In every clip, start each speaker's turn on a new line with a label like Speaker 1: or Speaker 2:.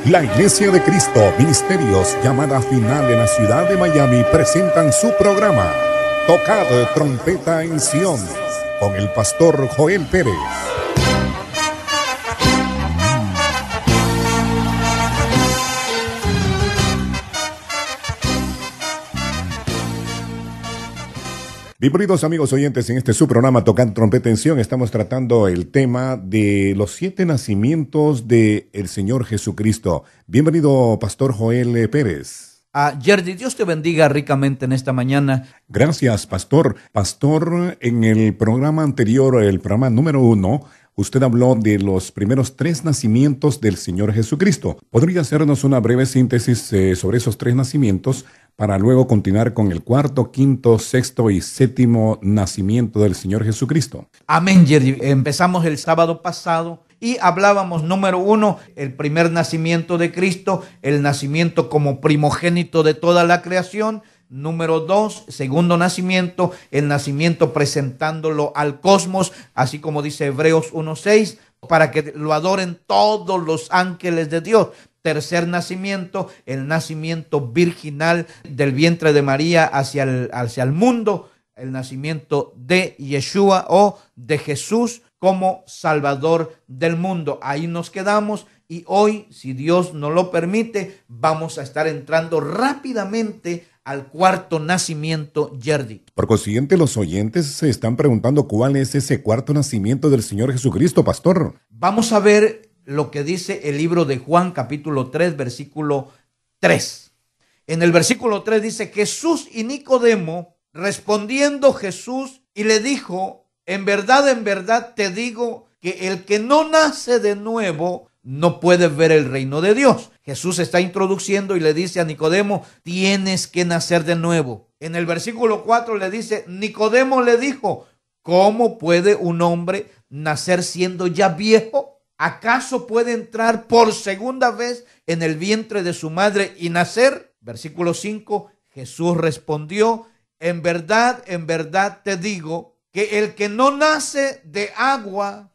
Speaker 1: La Iglesia de Cristo, Ministerios Llamada Final en la ciudad de Miami presentan su programa Tocad Trompeta en Sion con el pastor Joel Pérez. Bienvenidos amigos oyentes, en este su programa Tocando Trompeta en Sion estamos tratando el tema de los 7 nacimientos del Señor Jesucristo. Bienvenido, Pastor Joel Pérez.
Speaker 2: Yerdy, Dios te bendiga ricamente en esta mañana.
Speaker 1: Gracias, Pastor. Pastor, en el programa anterior, el programa número 1, usted habló de los primeros 3 nacimientos del Señor Jesucristo. ¿Podría hacernos una breve síntesis sobre esos 3 nacimientos para luego continuar con el 4., 5., 6. y 7. nacimiento del Señor Jesucristo?
Speaker 2: Amén, Yerdy. Empezamos el sábado pasado y hablábamos, número 1, el primer nacimiento de Cristo, el nacimiento como primogénito de toda la creación. Número 2, segundo nacimiento, el nacimiento presentándolo al cosmos, así como dice Hebreos 1:6, para que lo adoren todos los ángeles de Dios. Tercer nacimiento, el nacimiento virginal del vientre de María hacia el mundo, el nacimiento de Yeshua o de Jesús como Salvador del mundo. Ahí nos quedamos y hoy, si Dios nos lo permite, vamos a estar entrando rápidamente al 4. nacimiento, Yerdy.
Speaker 1: Por consiguiente, los oyentes se están preguntando cuál es ese 4. nacimiento del Señor Jesucristo, Pastor.
Speaker 2: Vamos a ver lo que dice el libro de Juan, capítulo 3, versículo 3. En el versículo 3 dice: Jesús y Nicodemo, respondiendo Jesús, y le dijo: en verdad te digo que el que no nace de nuevo no puede ver el reino de Dios. Jesús está introduciendo y le dice a Nicodemo: tienes que nacer de nuevo. En el versículo 4 le dice: Nicodemo le dijo: ¿cómo puede un hombre nacer siendo ya viejo? ¿Acaso puede entrar por segunda vez en el vientre de su madre y nacer? Versículo 5, Jesús respondió: en verdad te digo que el que no nace de agua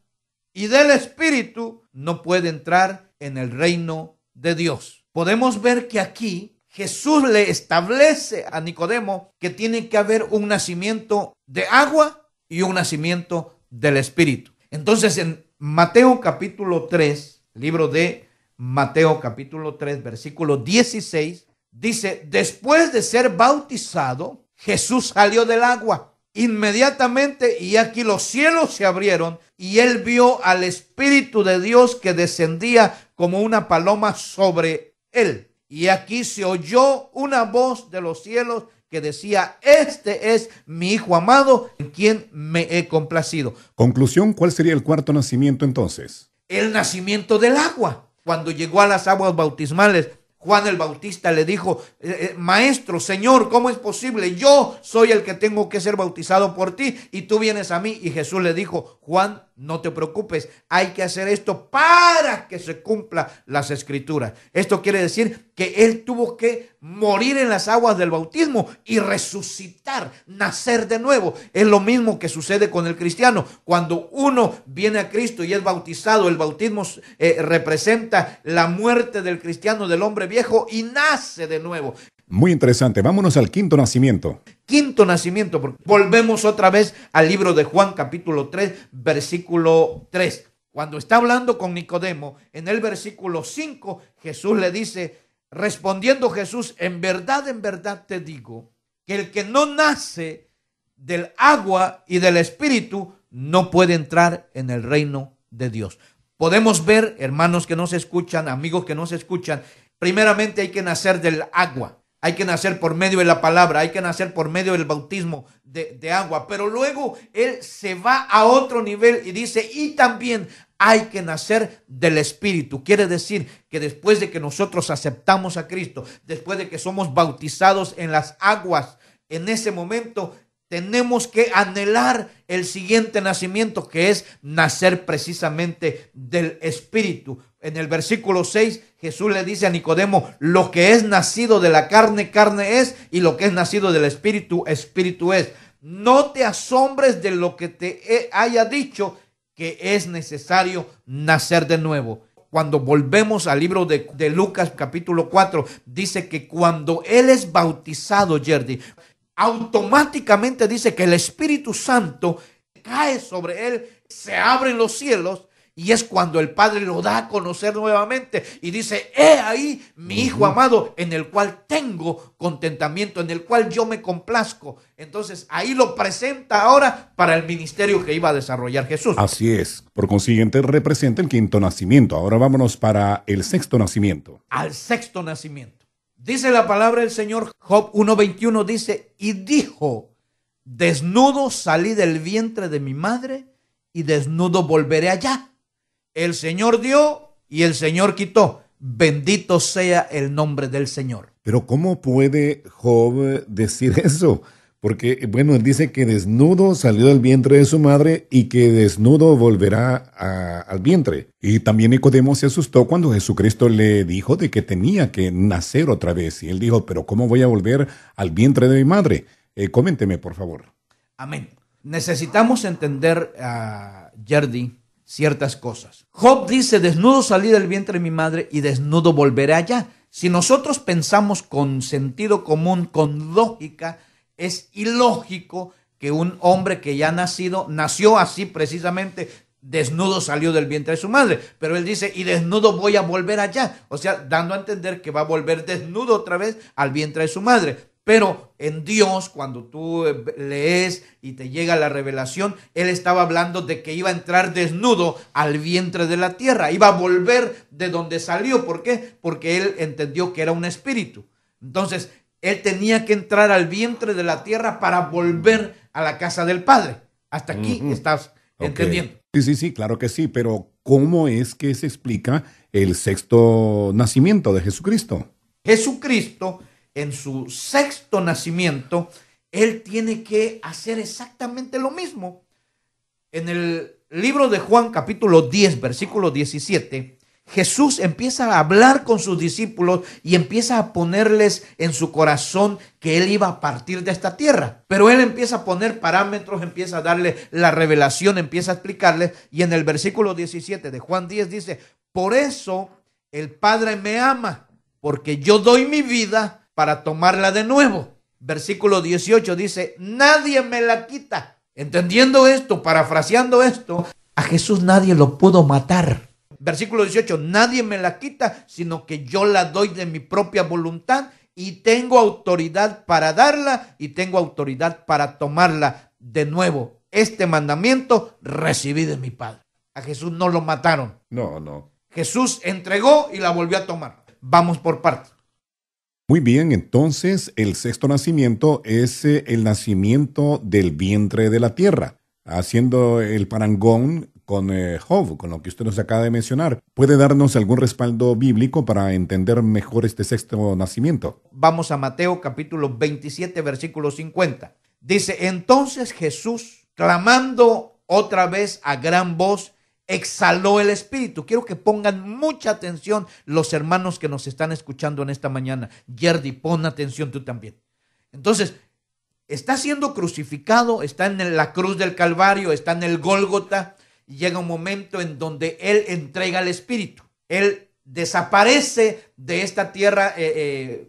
Speaker 2: y del Espíritu no puede entrar en el reino de Dios. Podemos ver que aquí Jesús le establece a Nicodemo que tiene que haber un nacimiento de agua y un nacimiento del Espíritu. Entonces, en Mateo capítulo 3, libro de Mateo capítulo 3, versículo 16, dice: después de ser bautizado, Jesús salió del agua. Inmediatamente, y aquí los cielos se abrieron, y él vio al Espíritu de Dios que descendía como una paloma sobre él. Y aquí se oyó una voz de los cielos que decía: este es mi Hijo amado, en quien me he complacido.
Speaker 1: Conclusión, ¿cuál sería el 4. nacimiento entonces?
Speaker 2: El nacimiento del agua. Cuando llegó a las aguas bautismales, Juan el Bautista le dijo: maestro, Señor, ¿cómo es posible? Yo soy el que tengo que ser bautizado por ti y tú vienes a mí. Y Jesús le dijo: Juan, no te preocupes, hay que hacer esto para que se cumpla las Escrituras. Esto quiere decir que él tuvo que morir en las aguas del bautismo y resucitar, nacer de nuevo. Es lo mismo que sucede con el cristiano. Cuando uno viene a Cristo y es bautizado, el bautismo representa la muerte del cristiano, del hombre viejo, y nace de nuevo.
Speaker 1: Muy interesante. Vámonos al 5. nacimiento.
Speaker 2: 5. nacimiento. Volvemos otra vez al libro de Juan, capítulo 3, versículo 3. Cuando está hablando con Nicodemo, en el versículo 5, Jesús le dice, respondiendo Jesús: en verdad te digo que el que no nace del agua y del Espíritu no puede entrar en el reino de Dios. Podemos ver, hermanos que nos escuchan, amigos que nos escuchan, primeramente hay que nacer del agua. Hay que nacer por medio de la palabra, hay que nacer por medio del bautismo de agua. Pero luego él se va a otro nivel y dice: y también hay que nacer del Espíritu. Quiere decir que después de que nosotros aceptamos a Cristo, después de que somos bautizados en las aguas, en ese momento tenemos que anhelar el siguiente nacimiento, que es nacer precisamente del Espíritu. En el versículo 6, Jesús le dice a Nicodemo: lo que es nacido de la carne, carne es, y lo que es nacido del Espíritu, Espíritu es. No te asombres de lo que te haya dicho, que es necesario nacer de nuevo. cuando volvemos al libro de Lucas capítulo 4, dice que cuando él es bautizado, Yerdy, automáticamente dice que el Espíritu Santo cae sobre él, se abren los cielos. Y es cuando el Padre lo da a conocer nuevamente y dice, he ahí mi Hijo amado en el cual tengo contentamiento, en el cual yo me complazco. Entonces ahí lo presenta ahora para el ministerio que iba a desarrollar Jesús.
Speaker 1: Así es. Por consiguiente, representa el quinto nacimiento. Ahora vámonos para el sexto nacimiento.
Speaker 2: Al sexto nacimiento. Dice la palabra del Señor, Job 1:21 dice, y dijo, desnudo salí del vientre de mi madre y desnudo volveré allá. El Señor dio y el Señor quitó. Bendito sea el nombre del Señor.
Speaker 1: Pero ¿cómo puede Job decir eso? Porque, bueno, él dice que desnudo salió del vientre de su madre y que desnudo volverá al vientre. Y también Nicodemo se asustó cuando Jesucristo le dijo de que tenía que nacer otra vez. Y él dijo, pero ¿cómo voy a volver al vientre de mi madre? Coménteme, por favor.
Speaker 2: Amén. Necesitamos entender, Yerdy, ciertas cosas. Job dice, desnudo salí del vientre de mi madre y desnudo volveré allá. Si nosotros pensamos con sentido común, con lógica, es ilógico que un hombre que ya nació así precisamente, desnudo salió del vientre de su madre. Pero él dice, y desnudo voy a volver allá. O sea, dando a entender que va a volver desnudo otra vez al vientre de su madre. Pero en Dios, cuando tú lees y te llega la revelación, Él estaba hablando de que iba a entrar desnudo al vientre de la tierra, iba a volver de donde salió. ¿Por qué? Porque Él entendió que era un espíritu. Entonces, Él tenía que entrar al vientre de la tierra para volver a la casa del Padre. Hasta aquí estás entendiendo.
Speaker 1: Sí, claro que sí, pero ¿cómo es que se explica el sexto nacimiento de Jesucristo?
Speaker 2: Jesucristo, en su sexto nacimiento, él tiene que hacer exactamente lo mismo. En el libro de Juan, capítulo 10, versículo 17, Jesús empieza a hablar con sus discípulos y empieza a ponerles en su corazón que él iba a partir de esta tierra. Pero él empieza a poner parámetros, empieza a darle la revelación, empieza a explicarles. Y en el versículo 17 de Juan 10 dice, por eso el Padre me ama, porque yo doy mi vida para tomarla de nuevo. Versículo 18 dice, nadie me la quita. Entendiendo esto, parafraseando esto, a Jesús nadie lo pudo matar. Versículo 18, nadie me la quita, sino que yo la doy de mi propia voluntad y tengo autoridad para darla y tengo autoridad para tomarla de nuevo. Este mandamiento recibí de mi Padre. A Jesús no lo mataron.
Speaker 1: No.
Speaker 2: Jesús entregó y la volvió a tomar. Vamos por partes.
Speaker 1: Muy bien, entonces el sexto nacimiento es el nacimiento del vientre de la tierra, haciendo el parangón con Job, con lo que usted nos acaba de mencionar. ¿Puede darnos algún respaldo bíblico para entender mejor este sexto nacimiento?
Speaker 2: Vamos a Mateo capítulo 27, versículo 50. Dice, entonces Jesús, clamando otra vez a gran voz, exhaló el espíritu. Quiero que pongan mucha atención los hermanos que nos están escuchando en esta mañana. Yerdy, pon atención tú también. Entonces, está siendo crucificado, está en la cruz del Calvario, está en el Gólgota, y llega un momento en donde él entrega el espíritu. Él desaparece de esta tierra,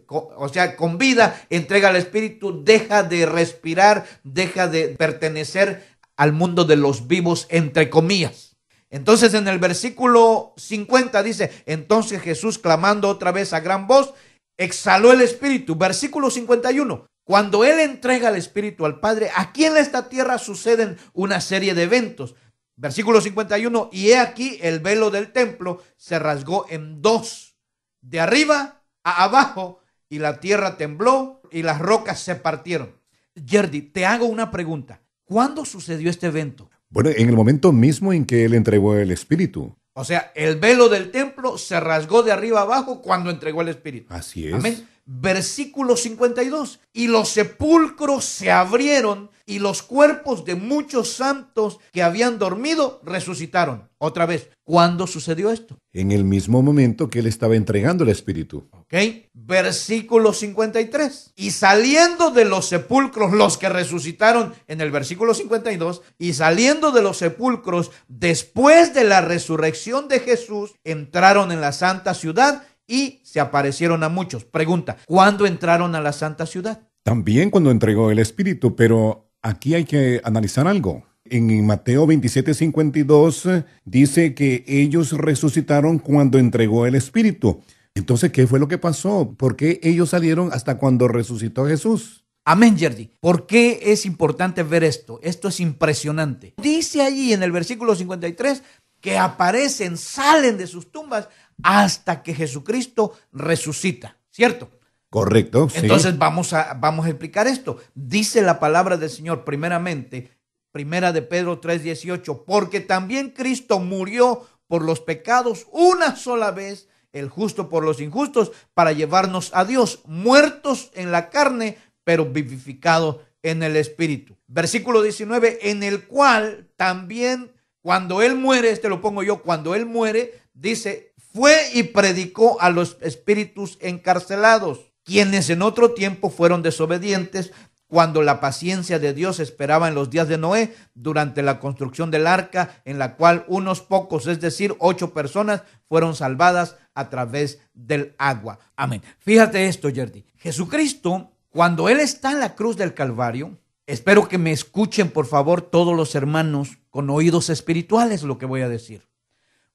Speaker 2: o sea, con vida, entrega el espíritu, deja de respirar, deja de pertenecer al mundo de los vivos, entre comillas. Entonces en el versículo 50 dice, entonces Jesús clamando otra vez a gran voz, exhaló el espíritu. Versículo 51, cuando él entrega el espíritu al Padre, aquí en esta tierra suceden una serie de eventos. Versículo 51, y he aquí el velo del templo se rasgó en dos, de arriba a abajo, y la tierra tembló y las rocas se partieron. Yerdy, te hago una pregunta. ¿Cuándo sucedió este evento?
Speaker 1: Bueno, en el momento mismo en que él entregó el espíritu.
Speaker 2: O sea, el velo del templo se rasgó de arriba a abajo cuando entregó el espíritu.
Speaker 1: Así es.
Speaker 2: Amén. versículo 52. Y los sepulcros se abrieron y los cuerpos de muchos santos que habían dormido resucitaron. Otra vez, ¿cuándo sucedió esto?
Speaker 1: En el mismo momento que él estaba entregando el Espíritu.
Speaker 2: Ok, versículo 53. Y saliendo de los sepulcros, los que resucitaron en el versículo 52, y saliendo de los sepulcros después de la resurrección de Jesús, entraron en la santa ciudad y se aparecieron a muchos. Pregunta, ¿cuándo entraron a la santa ciudad?
Speaker 1: También cuando entregó el Espíritu, pero aquí hay que analizar algo. En Mateo 27:52 dice que ellos resucitaron cuando entregó el Espíritu. Entonces, ¿qué fue lo que pasó? ¿Por qué ellos salieron hasta cuando resucitó Jesús?
Speaker 2: Amén, Yerdy. ¿Por qué es importante ver esto? Esto es impresionante. Dice allí en el versículo 53 que aparecen, salen de sus tumbas hasta que Jesucristo resucita, ¿cierto?
Speaker 1: Correcto.
Speaker 2: Entonces
Speaker 1: sí.
Speaker 2: vamos a explicar esto. Dice la palabra del Señor primeramente, primera de Pedro 3:18, porque también Cristo murió por los pecados una sola vez, el justo por los injustos, para llevarnos a Dios, muertos en la carne, pero vivificados en el Espíritu. Versículo 19, en el cual también cuando Él muere, este lo pongo yo, cuando Él muere, dice, fue y predicó a los espíritus encarcelados, quienes en otro tiempo fueron desobedientes, cuando la paciencia de Dios esperaba en los días de Noé, durante la construcción del arca, en la cual unos pocos, es decir, 8 personas, fueron salvadas a través del agua. Amén. Fíjate esto, Yerdy. Jesucristo, cuando Él está en la cruz del Calvario, espero que me escuchen, por favor, todos los hermanos con oídos espirituales lo que voy a decir.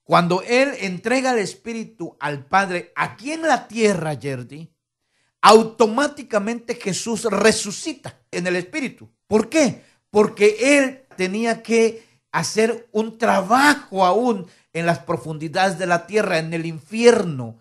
Speaker 2: Cuando Él entrega el Espíritu al Padre aquí en la tierra, Yerdy, automáticamente Jesús resucita en el Espíritu. ¿Por qué? Porque Él tenía que hacer un trabajo aún en las profundidades de la tierra, en el infierno.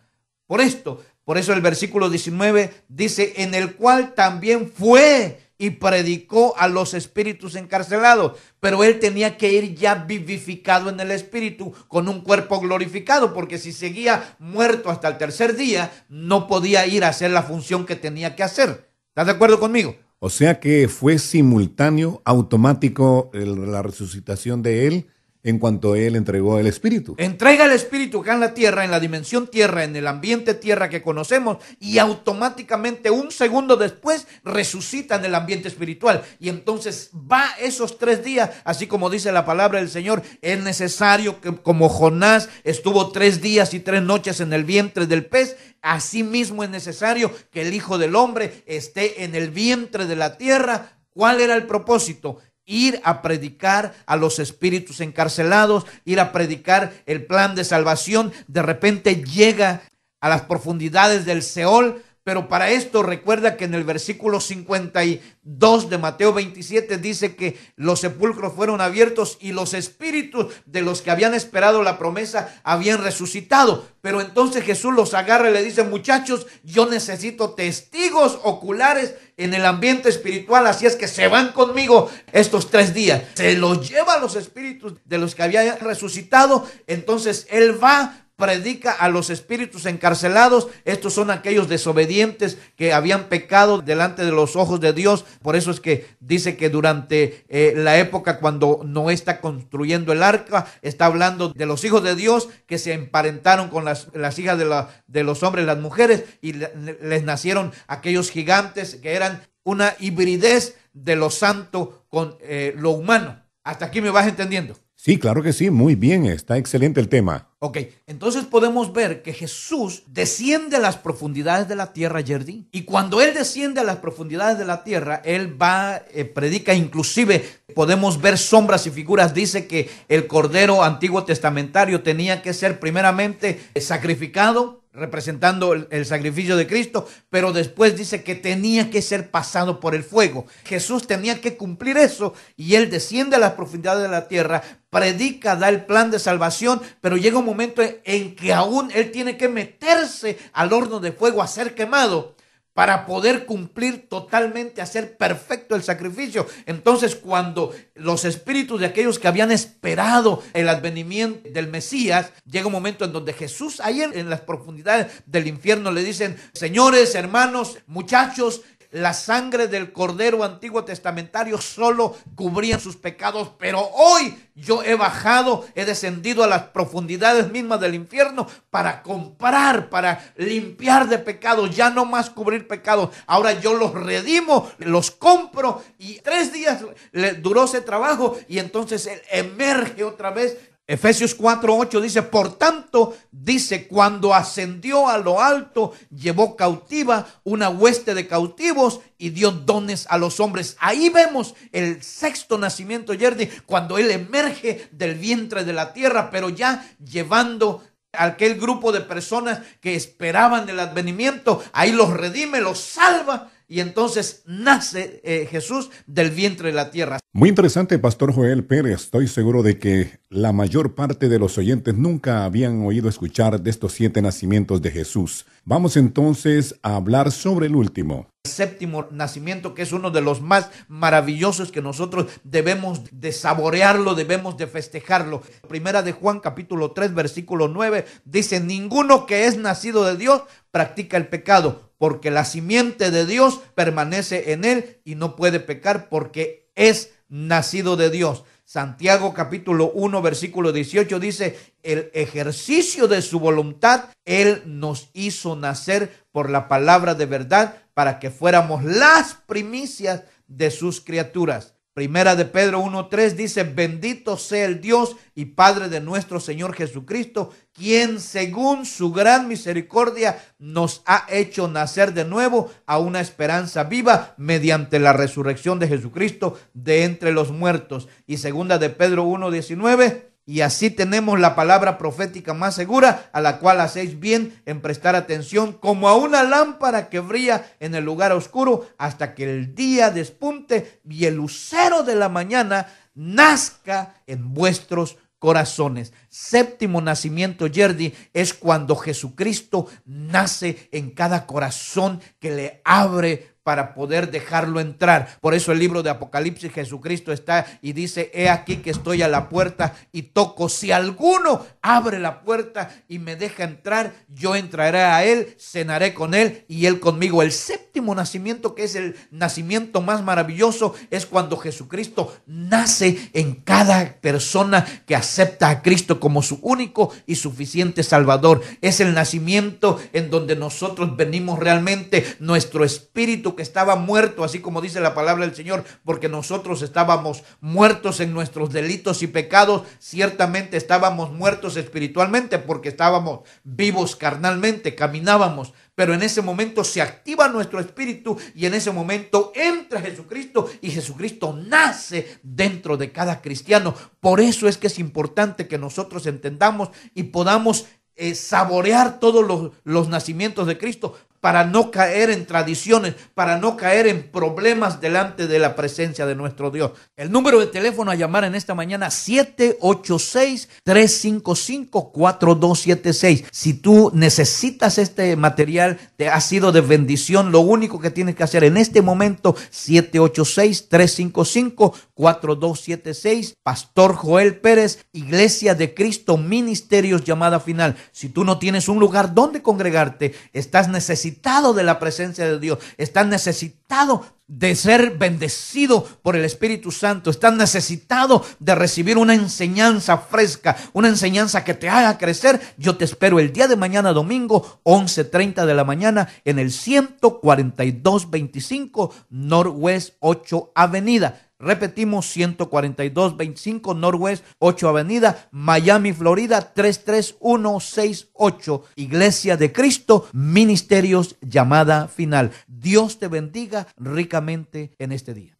Speaker 2: Por eso el versículo 19 dice, en el cual también fue y predicó a los espíritus encarcelados. Pero Él tenía que ir ya vivificado en el Espíritu, con un cuerpo glorificado, porque si seguía muerto hasta el tercer día, no podía ir a hacer la función que tenía que hacer. ¿Estás de acuerdo conmigo?
Speaker 1: O sea que fue simultáneo, automático la resucitación de él en cuanto él entregó el Espíritu.
Speaker 2: Entrega el Espíritu acá en la tierra, en la dimensión tierra, en el ambiente tierra que conocemos, y automáticamente un segundo después resucita en el ambiente espiritual. Y entonces va esos 3 días, así como dice la palabra del Señor, es necesario que como Jonás estuvo 3 días y 3 noches en el vientre del pez, asimismo es necesario que el Hijo del Hombre esté en el vientre de la tierra. ¿Cuál era el propósito? Ir a predicar a los espíritus encarcelados, ir a predicar el plan de salvación. De repente llega a las profundidades del Seol, pero para esto recuerda que en el versículo 52 de Mateo 27 dice que los sepulcros fueron abiertos y los espíritus de los que habían esperado la promesa habían resucitado. Pero entonces Jesús los agarra y le dice, muchachos, yo necesito testigos oculares en el ambiente espiritual, así es que se van conmigo estos 3 días. Se los lleva a los espíritus de los que habían resucitado. Entonces Él va, predica a los espíritus encarcelados. Estos son aquellos desobedientes que habían pecado delante de los ojos de Dios. Por eso es que dice que durante la época cuando Noé está construyendo el arca, está hablando de los hijos de Dios que se emparentaron con las hijas de los hombres, las mujeres, y les nacieron aquellos gigantes que eran una hibridez de lo santo con lo humano. ¿Hasta aquí me vas entendiendo?
Speaker 1: Sí, claro que sí, muy bien, está excelente el tema.
Speaker 2: Ok, entonces podemos ver que Jesús desciende a las profundidades de la tierra, Yerdy, y cuando Él desciende a las profundidades de la tierra, Él va, predica, inclusive podemos ver sombras y figuras. Dice que el Cordero Antiguo Testamentario tenía que ser primeramente sacrificado, representando el sacrificio de Cristo, pero después dice que tenía que ser pasado por el fuego. Jesús tenía que cumplir eso y Él desciende a las profundidades de la tierra, predica, da el plan de salvación, pero llega un momento en que aún Él tiene que meterse al horno de fuego a ser quemado para poder cumplir totalmente, hacer perfecto el sacrificio. Entonces, cuando los espíritus de aquellos que habían esperado el advenimiento del Mesías, llega un momento en donde Jesús, ahí en las profundidades del infierno, le dicen: señores, hermanos, muchachos, la sangre del Cordero Antiguo Testamentario solo cubría sus pecados, pero hoy yo he bajado, he descendido a las profundidades mismas del infierno para comprar, para limpiar de pecados, ya no más cubrir pecados. Ahora yo los redimo, los compro, y 3 días le duró ese trabajo, y entonces él emerge otra vez. Efesios 4:8 dice: por tanto, dice, cuando ascendió a lo alto, llevó cautiva una hueste de cautivos y dio dones a los hombres. Ahí vemos el sexto nacimiento, Yerdy, cuando él emerge del vientre de la tierra, pero ya llevando a aquel grupo de personas que esperaban el advenimiento. Ahí los redime, los salva, y entonces nace Jesús del vientre de la tierra.
Speaker 1: Muy interesante, Pastor Joel Pérez. Estoy seguro de que la mayor parte de los oyentes nunca habían oído escuchar de estos 7 nacimientos de Jesús. Vamos entonces a hablar sobre el último.
Speaker 2: El séptimo nacimiento, que es uno de los más maravillosos, que nosotros debemos de saborearlo, debemos de festejarlo. Primera de Juan, capítulo 3, versículo 9, dice: ninguno que es nacido de Dios practica el pecado, porque la simiente de Dios permanece en él y no puede pecar porque es nacido de Dios. Santiago capítulo 1 versículo 18 dice: el ejercicio de su voluntad Él nos hizo nacer por la palabra de verdad, para que fuéramos las primicias de sus criaturas. Primera de Pedro 1:3 dice: bendito sea el Dios y Padre de nuestro Señor Jesucristo, quien según su gran misericordia nos ha hecho nacer de nuevo a una esperanza viva mediante la resurrección de Jesucristo de entre los muertos. Y segunda de Pedro 1:19: y así tenemos la palabra profética más segura, a la cual hacéis bien en prestar atención, como a una lámpara que brilla en el lugar oscuro, hasta que el día despunte y el lucero de la mañana nazca en vuestros corazones. Séptimo nacimiento, Yerdy, es cuando Jesucristo nace en cada corazón que le abre para poder dejarlo entrar. Por eso el libro de Apocalipsis, Jesucristo está y dice: he aquí que estoy a la puerta y toco. Si alguno abre la puerta y me deja entrar, yo entraré a él, cenaré con él y él conmigo. El séptimo nacimiento, que es el nacimiento más maravilloso, es cuando Jesucristo nace en cada persona que acepta a Cristo como su único y suficiente Salvador. Es el nacimiento en donde nosotros venimos realmente, nuestro espíritu que estaba muerto, así como dice la palabra del Señor, porque nosotros estábamos muertos en nuestros delitos y pecados. Ciertamente estábamos muertos espiritualmente porque estábamos vivos carnalmente, caminábamos, pero en ese momento se activa nuestro espíritu y en ese momento entra Jesucristo y Jesucristo nace dentro de cada cristiano. Por eso es que es importante que nosotros entendamos y podamos saborear todos los nacimientos de Cristo, para no caer en tradiciones, para no caer en problemas delante de la presencia de nuestro Dios. El número de teléfono a llamar en esta mañana: 786-355-4276. Si tú necesitas este material, te ha sido de bendición, lo único que tienes que hacer en este momento: 786-355-4276. Pastor Joel Pérez, Iglesia de Cristo Ministerios Llamada Final. Si tú no tienes un lugar donde congregarte, estás necesitado de la presencia de Dios, estás necesitado de ser bendecido por el Espíritu Santo, estás necesitado de recibir una enseñanza fresca, una enseñanza que te haga crecer, yo te espero el día de mañana, domingo, 11:30 de la mañana, en el 14225 Northwest 8 Avenida. Repetimos: 14225 Northwest 8 Avenida, Miami, Florida 33168. Iglesia de Cristo Ministerios Llamada Final. Dios te bendiga ricamente en este día.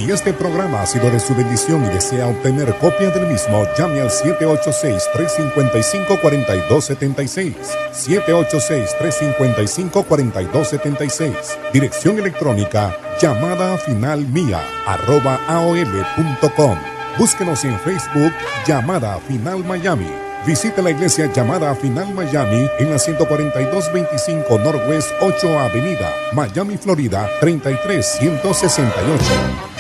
Speaker 1: Si este programa ha sido de su bendición y desea obtener copia del mismo, llame al 786-355-4276. 786-355-4276. Dirección electrónica llamadafinalmia@aol.com. Búsquenos en Facebook, Llamada Final Miami. Visita la iglesia Llamada Final Miami en la 14225 Northwest 8 Avenida, Miami, Florida 33168.